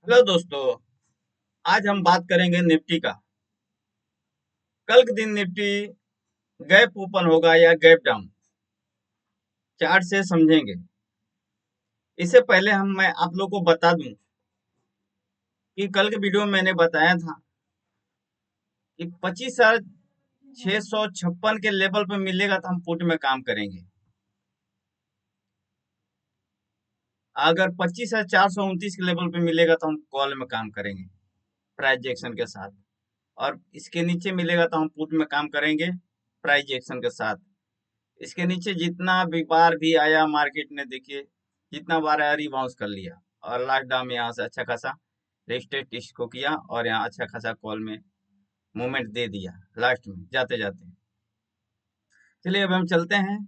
Hello दोस्तों। आज हम बात करेंगे निफ्टी का। कल के दिन निफ्टी गैप ओपन होगा या गैप डाउन, चार्ट से समझेंगे। इससे पहले मैं आप लोग को बता दूं कि कल के वीडियो में मैंने बताया था कि 25,656 के लेवल पे मिलेगा तो हम पुट में काम करेंगे। अगर 25,429 के लेवल पे मिलेगा तो हम कॉल में काम करेंगे प्राइस एक्शन के साथ। और इसके नीचे मिलेगा तो हम पुट में काम करेंगे प्राइस एक्शन के साथ। इसके नीचे जितना भी बार भी आया मार्केट ने, देखिए जितना बार आया रिबाउंस कर लिया और लास्ट डाउन में यहाँ से अच्छा खासा रेजिस्टेंस इसको किया और यहाँ अच्छा खासा कॉल में मूवमेंट दे दिया लास्ट में जाते जाते। चलिए अब हम चलते हैं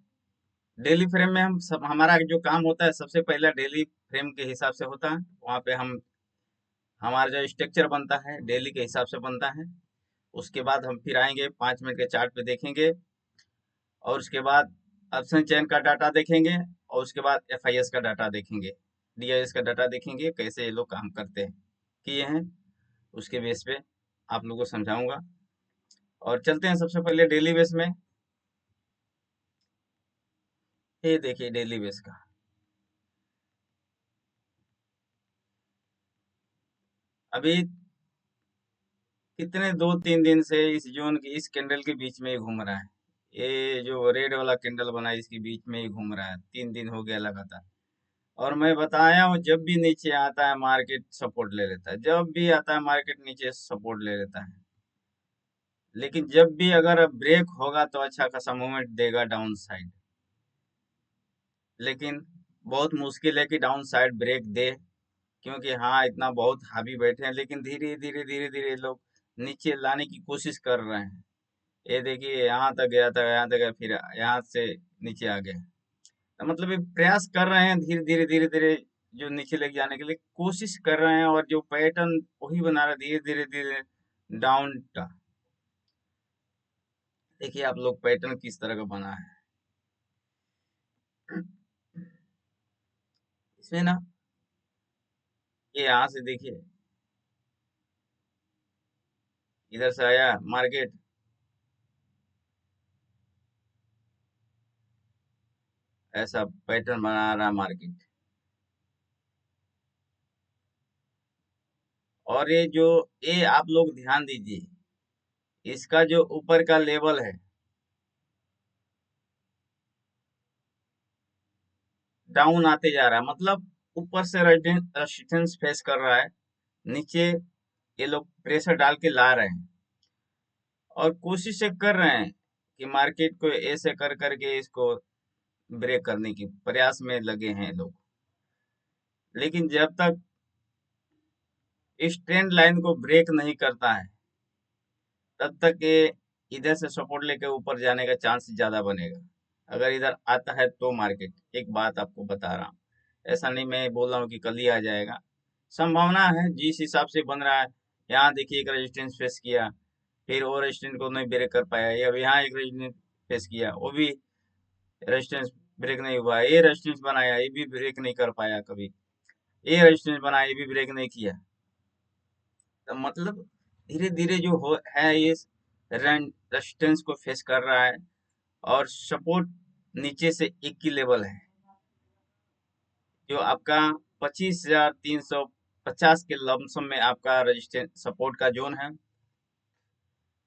डेली फ्रेम में। हम सब हमारा जो काम होता है सबसे पहला डेली फ्रेम के हिसाब से होता है। वहाँ पे हम हमारा जो स्ट्रक्चर बनता है डेली के हिसाब से बनता है। उसके बाद हम फिर आएंगे 5 मिनट के चार्ट पे देखेंगे और उसके बाद ऑप्शन चेन का डाटा देखेंगे और उसके बाद एफआईएस का डाटा देखेंगे, डीआईएस का डाटा देखेंगे कैसे ये लोग काम करते हैं किए हैं। उसके बेस पे आप लोगों को समझाऊंगा और चलते हैं सबसे पहले डेली बेस में। ये देखिए डेली बेस का अभी कितने 2-3 दिन से इस जोन की इस कैंडल के बीच में ही घूम रहा है। ये जो रेड वाला कैंडल बना है इसके बीच में ही घूम रहा है, 3 दिन हो गया लगातार। और मैं बताया हूँ जब भी नीचे आता है मार्केट सपोर्ट ले लेता है, जब भी आता है मार्केट नीचे सपोर्ट ले लेता है। लेकिन जब भी अगर ब्रेक होगा तो अच्छा खासा मूवमेंट देगा डाउन साइड। लेकिन बहुत मुश्किल है कि डाउन साइड ब्रेक दे, क्योंकि हाँ इतना बहुत हावी बैठे हैं लेकिन धीरे धीरे धीरे धीरे लोग नीचे लाने की कोशिश कर रहे हैं। ये देखिए यहाँ तक गया था, यहाँ तक गया, फिर यहाँ से नीचे आ गया। तो मतलब ये प्रयास कर रहे हैं धीरे धीरे धीरे धीरे जो नीचे लेके जाने के लिए कोशिश कर रहे हैं और जो पैटर्न वही बना रहे धीरे धीरे धीरे डाउन का। देखिए आप लोग पैटर्न किस तरह का बना है इसमें ना। ये यहाँ से देखिए इधर से आया मार्केट, ऐसा पैटर्न बना रहा मार्केट। और ये जो ये आप लोग ध्यान दीजिए, इसका जो ऊपर का लेवल है डाउन आते जा रहा है, मतलब ऊपर से रेजिस्टेंस फेस कर रहा है, नीचे ये लोग प्रेशर डाल के ला रहे हैं और कोशिश ये कर रहे हैं कि मार्केट को ऐसे कर करके इसको ब्रेक करने की प्रयास में लगे हैं लोग। लेकिन जब तक इस ट्रेंड लाइन को ब्रेक नहीं करता है तब तक ये इधर से सपोर्ट लेके ऊपर जाने का चांस ज्यादा बनेगा। अगर इधर आता है तो मार्केट, एक बात आपको बता रहा हूँ, ऐसा नहीं मैं बोल रहा हूँ कि कल ही आ जाएगा। संभावना है जिस हिसाब से बन रहा है। यहाँ देखिए एक रेजिस्टेंस फेस किया, फिर वो रेजिस्टेंस को नहीं ब्रेक कर पाया, ये अब यहाँ एक रेजिस्टेंस फेस किया, वो भी रेजिस्टेंस ब्रेक नहीं हुआ, ये रेजिस्टेंस बनाया ये भी ब्रेक नहीं कर पाया कभी, ये रेजिस्टेंस बनाया ये भी ब्रेक नहीं किया। तो मतलब धीरे धीरे जो हो है ये रेजिस्टेंस को फेस कर रहा है और सपोर्ट नीचे से एक ही लेवल है जो आपका 25,350 के लमसम में आपका रजिस्टेंस सपोर्ट का जोन है।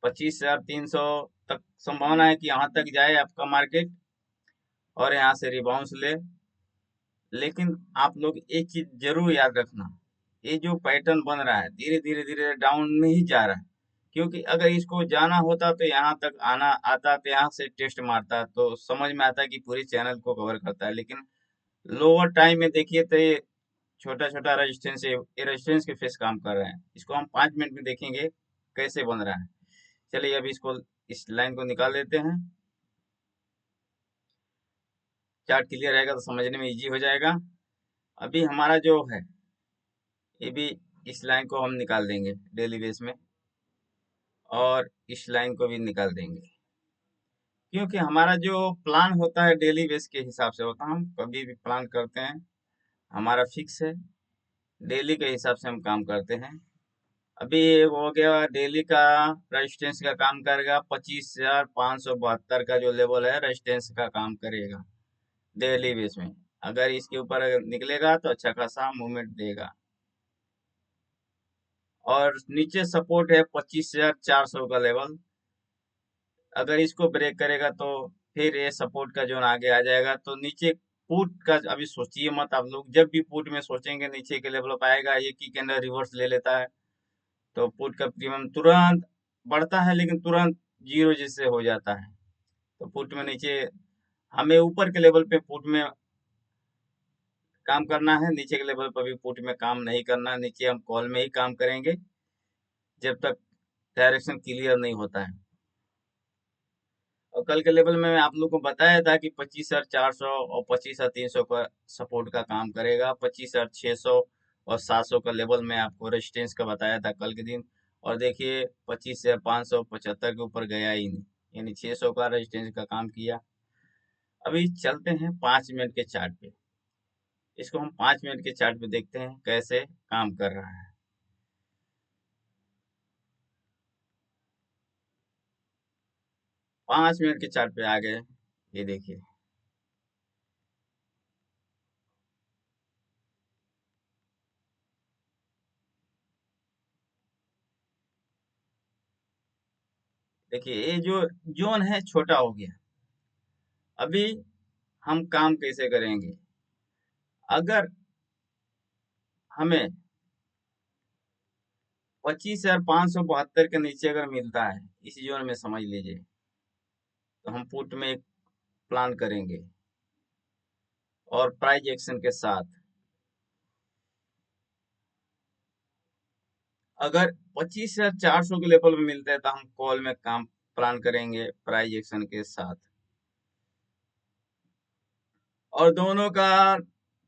25,300 तक संभावना है कि यहाँ तक जाए आपका मार्केट और यहाँ से रिबाउंस ले। लेकिन आप लोग एक चीज जरूर याद रखना, ये जो पैटर्न बन रहा है धीरे धीरे धीरे डाउन में ही जा रहा है। क्योंकि अगर इसको जाना होता तो यहाँ तक आना आता तो यहाँ से टेस्ट मारता तो समझ में आता कि पूरी चैनल को कवर करता है। लेकिन लोअर टाइम में देखिए तो ये छोटा छोटा रेजिस्टेंस, ये रेजिस्टेंस के फेस काम कर रहे हैं। इसको हम 5 मिनट में देखेंगे कैसे बन रहा है। चलिए अभी इसको इस लाइन को निकाल देते हैं, चार्ट क्लियर रहेगा तो समझने में इजी हो जाएगा। अभी हमारा जो है ये भी इस लाइन को हम निकाल देंगे डेली बेस में और इस लाइन को भी निकाल देंगे, क्योंकि हमारा जो प्लान होता है डेली बेस के हिसाब से होता है। हम कभी भी प्लान करते हैं हमारा फिक्स है डेली के हिसाब से हम काम करते हैं। अभी ये हो गया डेली का। रेजिस्टेंस का काम करेगा 25,572 का जो लेवल है, रेजिस्टेंस का काम करेगा डेली बेस में। अगर इसके ऊपर अगर निकलेगा तो अच्छा खासा मूवमेंट देगा। और नीचे सपोर्ट है 25,400 का लेवल। अगर इसको ब्रेक करेगा तो फिर ये सपोर्ट का जोन आगे आ जाएगा। तो नीचे पुट का अभी सोचिए मत आप लोग। जब भी पुट में सोचेंगे नीचे के लेवल पर आएगा, ये की कैंडल रिवर्स ले लेता है तो पुट का प्रीमियम तुरंत बढ़ता है, लेकिन तुरंत जीरो जैसे हो जाता है। तो पुट में नीचे हमें ऊपर के लेवल पे पुट में काम करना है, नीचे के लेवल पर भी पुट में काम नहीं करना। नीचे हम कॉल में ही काम करेंगे जब तक डायरेक्शन क्लियर नहीं होता है। और कल के लेवल में आप लोग को बताया था कि 25,400 और 25,300 का सपोर्ट का काम करेगा। 25,600 और 700 का लेवल में आपको रेजिस्टेंस का बताया था कल के दिन। और देखिए 25,575 के ऊपर गया ही नहीं, यानी 600 का रेजिस्टेंस का काम किया। अभी चलते हैं 5 मिनट के चार्ट पे। इसको हम 5 मिनट के चार्ट पे देखते हैं कैसे काम कर रहा है। 5 मिनट के चार्ट पे आ गए, ये देखिए। देखिए ये जो जोन है छोटा हो गया। अभी हम काम कैसे करेंगे? अगर हमें 25,572 के नीचे अगर मिलता है इस जोन में, समझ लीजिए, तो हम पुट में एक प्लान करेंगे और प्राइस एक्शन के साथ। अगर 25,400 के लेवल में मिलता है तो हम कॉल में काम प्लान करेंगे प्राइस एक्शन के साथ। और दोनों का,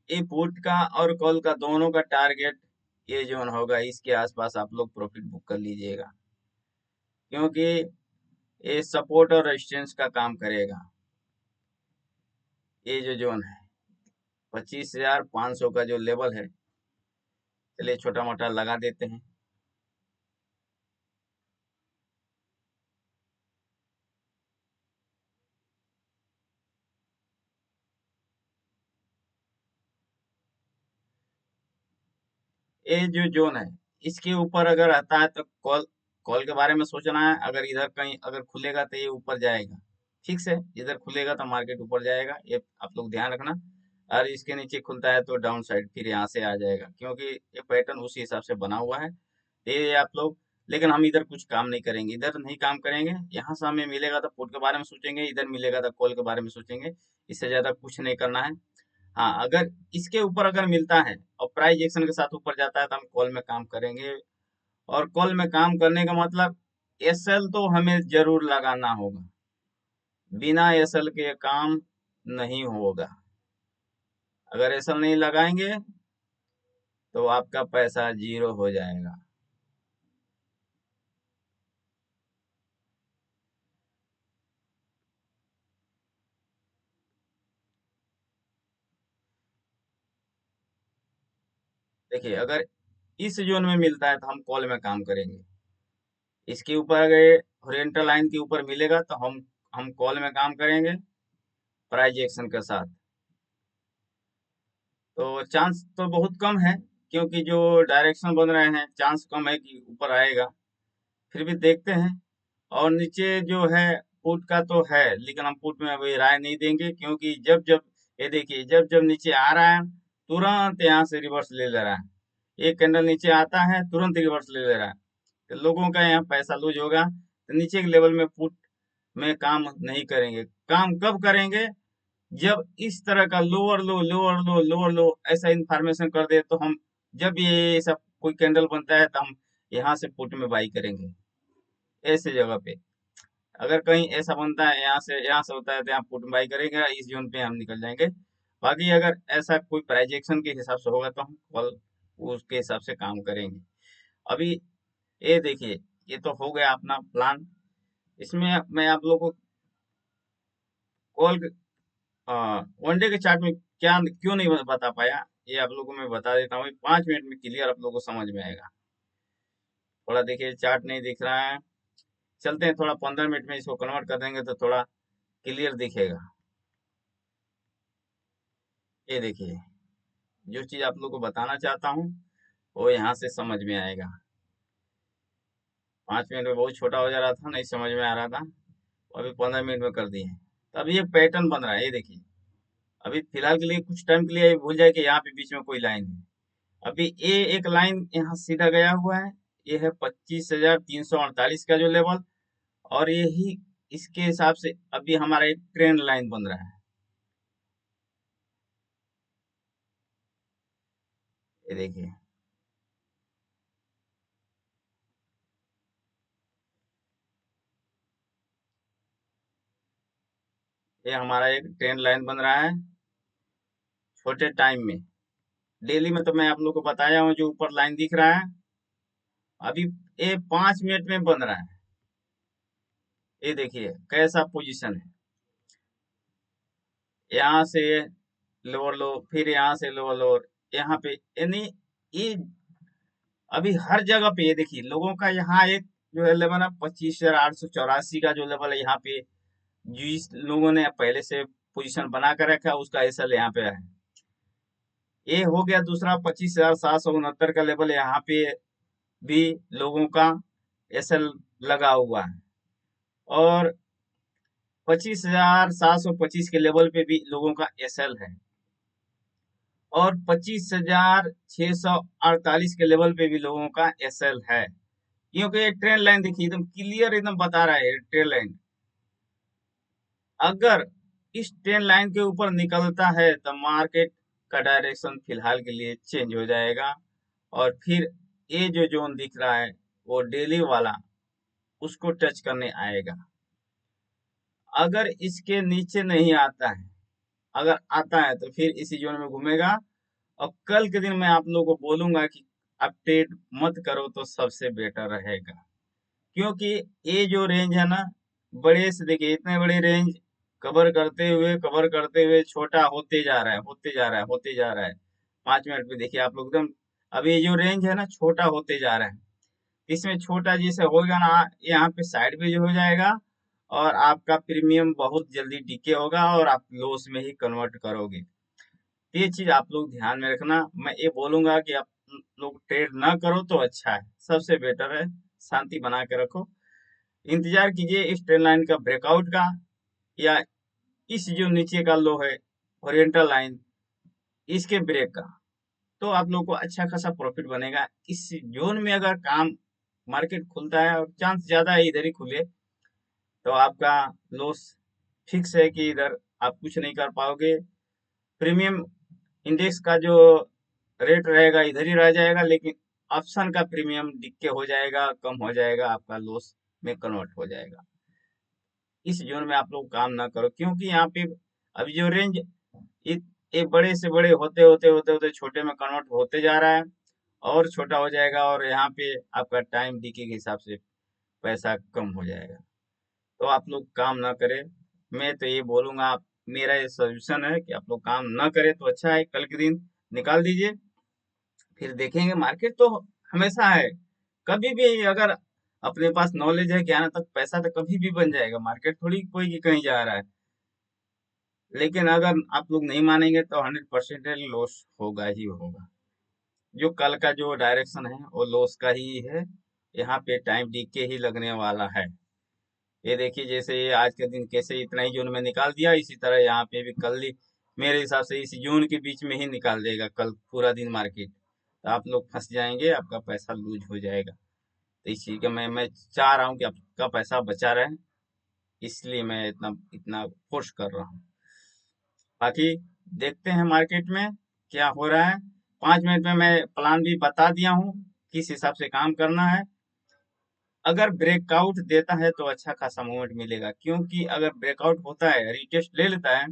ये पुट का और कॉल का दोनों का टारगेट ये जोन होगा, इसके आसपास आप लोग प्रॉफिट बुक कर लीजिएगा, क्योंकि ये सपोर्ट और रेजिस्टेंस का काम करेगा। ये जो जोन है 25,500 का जो लेवल है, चलिए छोटा मोटा लगा देते हैं। ये जो जोन है इसके ऊपर अगर आता है तो कॉल कॉल के बारे में सोचना है। अगर इधर कहीं अगर खुलेगा तो ये ऊपर जाएगा, ठीक से। इधर खुलेगा तो मार्केट ऊपर जाएगा, ये आप लोग ध्यान रखना। और इसके नीचे खुलता है तो डाउन साइड फिर यहाँ से आ जाएगा, क्योंकि ये पैटर्न उसी हिसाब से बना हुआ है। ये आप लोग, लेकिन हम इधर कुछ काम नहीं करेंगे, इधर नहीं काम करेंगे। यहाँ से हमें मिलेगा तो पुट के बारे में सोचेंगे, इधर मिलेगा तो कॉल के बारे में सोचेंगे। इससे ज्यादा कुछ नहीं करना है। हाँ, अगर इसके ऊपर अगर मिलता है और प्राइस एक्शन के साथ ऊपर जाता है तो हम कॉल में काम करेंगे। और कॉल में काम करने का मतलब एसएल तो हमें जरूर लगाना होगा। बिना एसएल के काम नहीं होगा। अगर एसएल नहीं लगाएंगे तो आपका पैसा जीरो हो जाएगा। देखिए अगर इस जोन में मिलता है तो हम कॉल में काम करेंगे। इसके ऊपर अगर ओरिएंटल लाइन के ऊपर मिलेगा तो हम कॉल में काम करेंगे प्राइस एक्शन के साथ। तो चांस तो बहुत कम है, क्योंकि जो डायरेक्शन बन रहे हैं चांस कम है कि ऊपर आएगा। फिर भी देखते हैं। और नीचे जो है पुट का तो है, लेकिन हम पुट में अभी राय नहीं देंगे, क्योंकि जब जब ये देखिए जब जब नीचे आ रहा है तुरंत यहाँ से रिवर्स ले ले रहा है। एक कैंडल नीचे आता है तुरंत रिवर्स ले ले रहा है। तो लोगों का यहाँ पैसा लूज होगा। तो नीचे के लेवल में पुट में काम नहीं करेंगे। काम कब करेंगे? जब इस तरह का लोअर लो लोअर लो लोअर लो ऐसा इंफॉर्मेशन कर दे तो हम, जब ये सब कोई कैंडल बनता है तो हम यहाँ से पुट में बाई करेंगे। ऐसे जगह पे अगर कहीं ऐसा बनता है, यहाँ से होता है तो यहाँ पुट बाई करेंगे, इस जोन पे हम निकल जाएंगे। बाकी अगर ऐसा कोई प्राइजेक्शन के हिसाब से होगा तो हम कल उसके हिसाब से काम करेंगे। अभी ये देखिए, ये तो हो गया अपना प्लान। इसमें मैं आप लोगों को कॉल वनडे के चार्ट में क्या क्यों नहीं बता पाया, ये आप लोगों को मैं बता देता हूँ, 5 मिनट में क्लियर आप लोगों को समझ में आएगा। थोड़ा देखिए चार्ट नहीं दिख रहा है, चलते हैं थोड़ा 15 मिनट में इसको कन्वर्ट कर देंगे तो थोड़ा क्लियर दिखेगा। ये देखिए, जो चीज आप लोग को बताना चाहता हूँ वो यहाँ से समझ में आएगा। 5 मिनट में बहुत छोटा हो जा रहा था, नहीं समझ में आ रहा था, अभी 15 मिनट में कर दिए। तो अभी एक पैटर्न बन रहा है, ये देखिए। अभी फिलहाल के लिए कुछ टाइम के लिए ये भूल जाए कि यहाँ पे बीच में कोई लाइन है। अभी ये एक लाइन यहाँ सीधा गया हुआ है, ये है 25,348 का जो लेवल, और यही इसके हिसाब से अभी हमारा एक ट्रेंड लाइन बन रहा है। ये देखिए, ये हमारा एक ट्रेंड लाइन बन रहा है छोटे टाइम में। डेली में तो मैं आप लोग को बताया हूँ, जो ऊपर लाइन दिख रहा है अभी ये 5 मिनट में बन रहा है। ये देखिए कैसा पोजीशन है, यहाँ से लोअर लो, फिर यहाँ से लोअर लोअर, यहाँ पे यानी ये अभी हर जगह पे। ये देखिए लोगों का यहाँ एक जो है लेवल है 25,884 का जो लेवल है, यहाँ पे जिस लोगों ने पहले से पोजीशन बना कर रखा है उसका एसएल यहाँ पे है। ये हो गया दूसरा 25,769 का लेवल, यहाँ पे भी लोगों का एसएल लगा हुआ है। और 25,725 के लेवल पे भी लोगों का एसएल है, और 25,648 के लेवल पे भी लोगों का एसएल है। क्योंकि ये ट्रेंड लाइन देखिए एकदम क्लियर एकदम बता रहा है ट्रेंड लाइन। अगर इस ट्रेंड लाइन के ऊपर निकलता है तो मार्केट का डायरेक्शन फिलहाल के लिए चेंज हो जाएगा, और फिर ये जो जोन दिख रहा है वो डेली वाला उसको टच करने आएगा। अगर इसके नीचे नहीं आता है, अगर आता है तो फिर इसी जोन में घूमेगा। और कल के दिन मैं आप लोगों को बोलूंगा कि आप ट्रेड मत करो तो सबसे बेटर रहेगा। क्योंकि ये जो रेंज है ना, बड़े से देखिए इतने बड़े रेंज कवर करते हुए छोटा होते जा रहा है, होते जा रहा है, होते जा रहा है। 5 मिनट में देखिए आप लोग एकदम, अब ये जो रेंज है ना छोटा होते जा रहा है। इसमें छोटा जैसे होगा ना, यहाँ पे साइड पे जो हो जाएगा, और आपका प्रीमियम बहुत जल्दी डिके होगा और आप लॉस में ही कन्वर्ट करोगे। ये चीज आप लोग ध्यान में रखना। मैं ये बोलूंगा कि आप लोग ट्रेड ना करो तो अच्छा है, सबसे बेटर है। शांति बना के रखो, इंतजार कीजिए इस ट्रेंड लाइन का ब्रेकआउट का, या इस जो नीचे का लो है ओरिएंटल लाइन, इसके ब्रेक का। तो आप लोग को अच्छा खासा प्रॉफिट बनेगा। इस जोन में अगर काम मार्केट खुलता है, और चांस ज्यादा है इधर ही खुले, तो आपका लॉस फिक्स है कि इधर आप कुछ नहीं कर पाओगे। प्रीमियम इंडेक्स का जो रेट रहेगा इधर ही रह जाएगा, लेकिन ऑप्शन का प्रीमियम डिक्के हो जाएगा, कम हो जाएगा, आपका लॉस में कन्वर्ट हो जाएगा। इस जोन में आप लोग काम ना करो, क्योंकि यहाँ पे अभी जो रेंज ये बड़े से बड़े होते होते होते होते छोटे में कन्वर्ट होते जा रहा है, और छोटा हो जाएगा, और यहाँ पे आपका टाइम डीके के हिसाब से पैसा कम हो जाएगा। तो आप लोग काम ना करें, मैं तो ये बोलूंगा, आप, मेरा ये सजेशन है कि आप लोग काम ना करें तो अच्छा है। कल के दिन निकाल दीजिए, फिर देखेंगे। मार्केट तो हमेशा है, कभी भी अगर अपने पास नॉलेज है, ज्ञान है, तक पैसा तो कभी भी बन जाएगा। मार्केट थोड़ी कोई की कहीं जा रहा है। लेकिन अगर आप लोग नहीं मानेंगे तो 100% लॉस होगा ही होगा। जो कल का जो डायरेक्शन है वो लॉस का ही है, यहाँ पे टाइम डीके ही लगने वाला है। ये देखिए जैसे ये आज के दिन कैसे इतना ही जोन में निकाल दिया, इसी तरह यहाँ पे भी कल ही मेरे हिसाब से इस जोन के बीच में ही निकाल देगा कल पूरा दिन मार्केट। तो आप लोग फंस जाएंगे, आपका पैसा लूज हो जाएगा। तो इस चीज का मैं चाह रहा हूँ कि आपका पैसा बचा रहे, इसलिए मैं इतना इतना फोर्स कर रहा हूँ। बाकी देखते हैं मार्केट में क्या हो रहा है। 5 मिनट में मैं प्लान भी बता दिया हूँ किस हिसाब से काम करना है। अगर ब्रेकआउट देता है तो अच्छा खासा मूवमेंट मिलेगा, क्योंकि अगर ब्रेकआउट होता है, रिटेस्ट ले लेता है,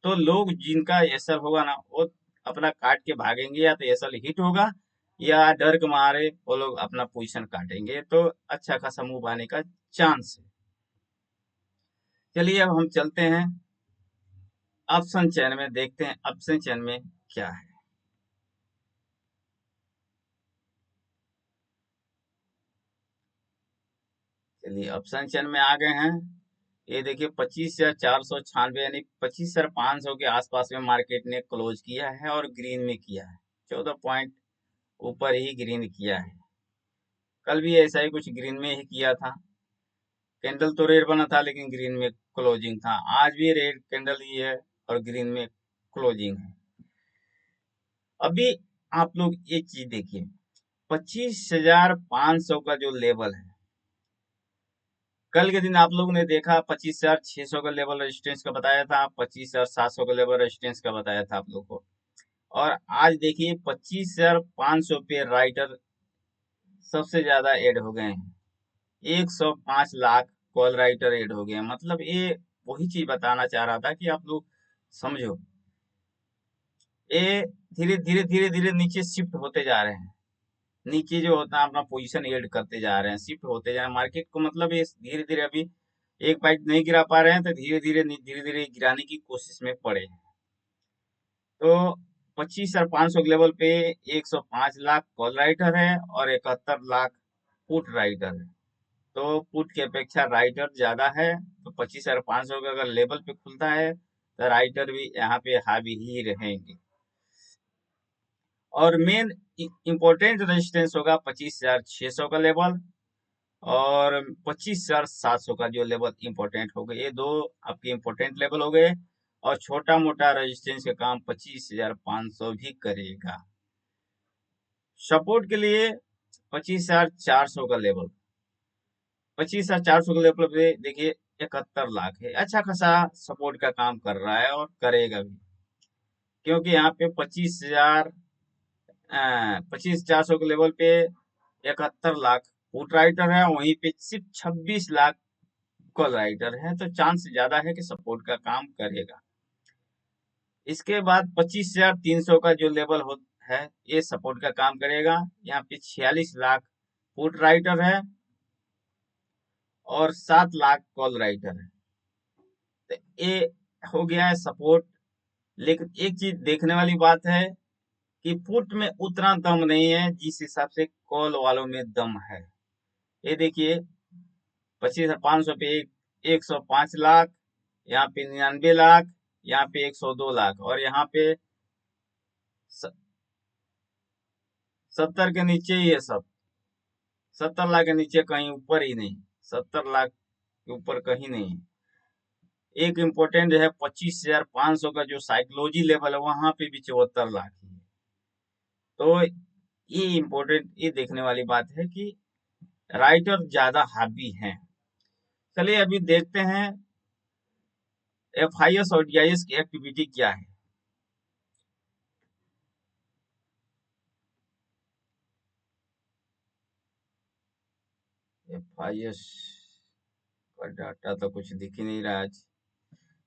तो लोग जिनका एसएल होगा ना वो अपना काट के भागेंगे, या तो एसएल हिट होगा, या डर के मारे वो लोग अपना पोजीशन काटेंगे, तो अच्छा खासा मूव आने का चांस है। चलिए अब हम चलते हैं ऑप्शन चैन में, देखते हैं ऑप्शन चैन में क्या है। चलिए ऑप्शन चेन में आ गए हैं। ये देखिए 25,496 यानी 25,500 के आसपास में मार्केट ने क्लोज किया है और ग्रीन में किया है। 14 पॉइंट ऊपर ही ग्रीन किया है। कल भी ऐसा ही कुछ ग्रीन में ही किया था। कैंडल तो रेड बना था लेकिन ग्रीन में क्लोजिंग था। आज भी रेड कैंडल ही है और ग्रीन में क्लोजिंग है। अभी आप लोग एक चीज देखिए, 25,500 का जो लेवल है, कल के दिन आप लोगों ने देखा 25,600 का लेवल रेजिस्टेंस का बताया था, 25,700 का लेवल रेजिस्टेंस का बताया था आप लोग को। और आज देखिए 25,500 पे राइटर सबसे ज्यादा ऐड हो गए हैं। 105 लाख कॉल राइटर ऐड हो गए हैं। मतलब ये वही चीज बताना चाह रहा था कि आप लोग समझो, ये धीरे धीरे धीरे धीरे नीचे शिफ्ट होते जा रहे हैं। नीचे जो होता है अपना पोजीशन ऐड करते जा रहे हैं, शिफ्ट होते जा रहे हैं मार्केट को। मतलब ये धीरे धीरे अभी एक बाइट नहीं गिरा पा रहे हैं तो धीरे धीरे गिराने की कोशिश में पड़े हैं। तो 25,500 के लेवल पे 105 लाख कॉल राइटर है और 71 लाख पुट राइटर है। तो पुट की अपेक्षा राइटर ज्यादा है। तो 25,500 का अगर लेवल पे खुलता है तो राइटर भी यहाँ पे हावी ही रहेंगे। और मेन इंपॉर्टेंट रेजिस्टेंस होगा 25,600 का लेवल और 25,700 का जो लेवल इंपॉर्टेंट हो गए। ये दो आपके इंपॉर्टेंट लेवल हो गए। और छोटा मोटा रेजिस्टेंस का काम 25,500 भी करेगा। सपोर्ट के लिए 25,400 का लेवल, 25,400 के लेवल पे देखिए 71 लाख है। अच्छा खासा सपोर्ट का काम कर रहा है और करेगा भी, क्योंकि यहाँ पे 25,400 के लेवल पे 71 लाख पुट राइटर है, वहीं पे सिर्फ 26 लाख कॉल राइटर है। तो चांस ज्यादा है कि सपोर्ट का काम करेगा। इसके बाद 25,300 का जो लेवल है, ये सपोर्ट का काम करेगा। यहाँ पे 46 लाख पुट राइटर है और 7 लाख कॉल राइटर है। तो ये हो गया है सपोर्ट। लेकिन एक चीज देखने वाली बात है कि पुट में उतना दम नहीं है जिस हिसाब से कॉल वालों में दम है। ये देखिए 25,500 पे 105 लाख, यहाँ पे 99 लाख, यहाँ पे 102 लाख और यहाँ पे 70 के नीचे ही है सब। 70 लाख के नीचे कहीं ऊपर ही नहीं, 70 लाख के ऊपर कहीं नहीं। एक इम्पोर्टेंट है 25,500 का जो साइकोलॉजी लेवल है, वहां पे भी 74 लाख ही है। तो ये इम्पोर्टेंट, ये देखने वाली बात है कि राइटर ज्यादा हावी हैं। चलिए अभी देखते हैं FIS और DIS की एक्टिविटी क्या है। FIS का डाटा तो कुछ दिख ही नहीं रहा आज।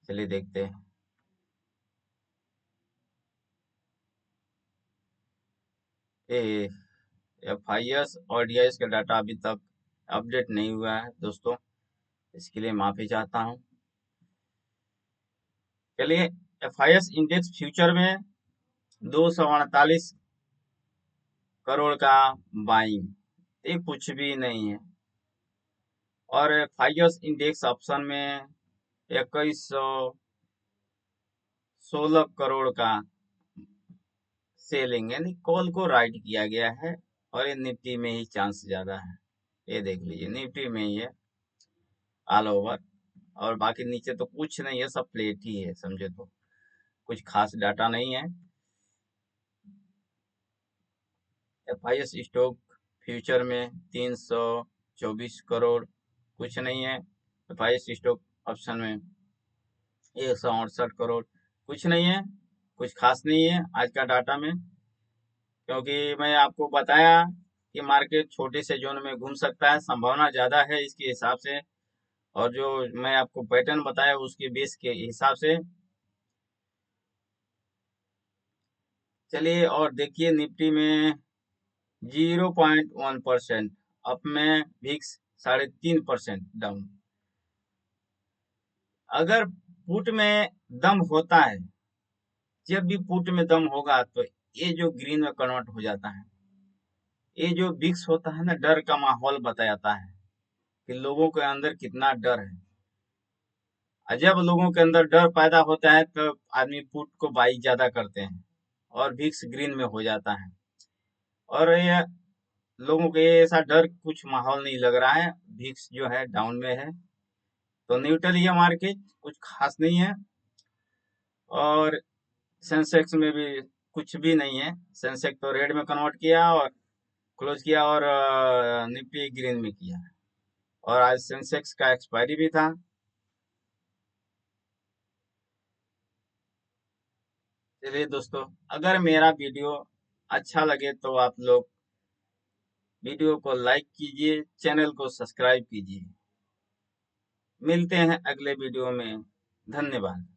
चलिए देखते हैं। ए FIS और DIS का डाटा अभी तक अपडेट नहीं हुआ है दोस्तों, इसके लिए माफी चाहता हूँ। चलिए FIS इंडेक्स फ्यूचर में 248 करोड़ का बाइंग, ये कुछ भी नहीं है। और FIS इंडेक्स ऑप्शन में 2116 करोड़ का सेलिंग यानी कॉल को राइट किया गया है। और ये निफ्टी में ही चांस ज्यादा है। ये देख लीजिए निफ्टी में ही है ऑल ओवर। और बाकी नीचे तो कुछ नहीं है, सब फ्लैट ही है समझे, तो कुछ खास डाटा नहीं है। FIS स्टॉक फ्यूचर में 324 करोड़, कुछ नहीं है। FIS स्टॉक ऑप्शन में 168 करोड़, कुछ नहीं है, कुछ खास नहीं है आज का डाटा में। क्योंकि मैं आपको बताया कि मार्केट छोटे से जोन में घूम सकता है, संभावना ज्यादा है इसके हिसाब से। और जो मैं आपको पैटर्न बताया उसके बेस के हिसाब से। चलिए और देखिए निफ्टी में 0.1% अप में, विक्स 3.5% डाउन। अगर पुट में दम होता है, जब भी पुट में दम होगा तो ये जो ग्रीन में कन्वर्ट हो जाता है। ये जो विक्स होता है ना, डर का माहौल बताता है। कि लोगों के अंदर कितना डर है। और जब लोगों के अंदर डर पैदा होता है तो आदमी पुट को बाई ज्यादा करते हैं और विक्स ग्रीन में हो जाता है। और ये लोगों को ये ऐसा डर कुछ माहौल नहीं लग रहा है, विक्स जो है डाउन में है, तो न्यूट्रल ही है मार्केट, कुछ खास नहीं है। और सेंसेक्स में भी कुछ भी नहीं है, सेंसेक्स तो रेड में कन्वर्ट किया और क्लोज किया, और निफ्टी ग्रीन में किया। और आज सेंसेक्स का एक्सपायरी भी था। चलिए दोस्तों, अगर मेरा वीडियो अच्छा लगे तो आप लोग वीडियो को लाइक कीजिए, चैनल को सब्सक्राइब कीजिए। मिलते हैं अगले वीडियो में। धन्यवाद।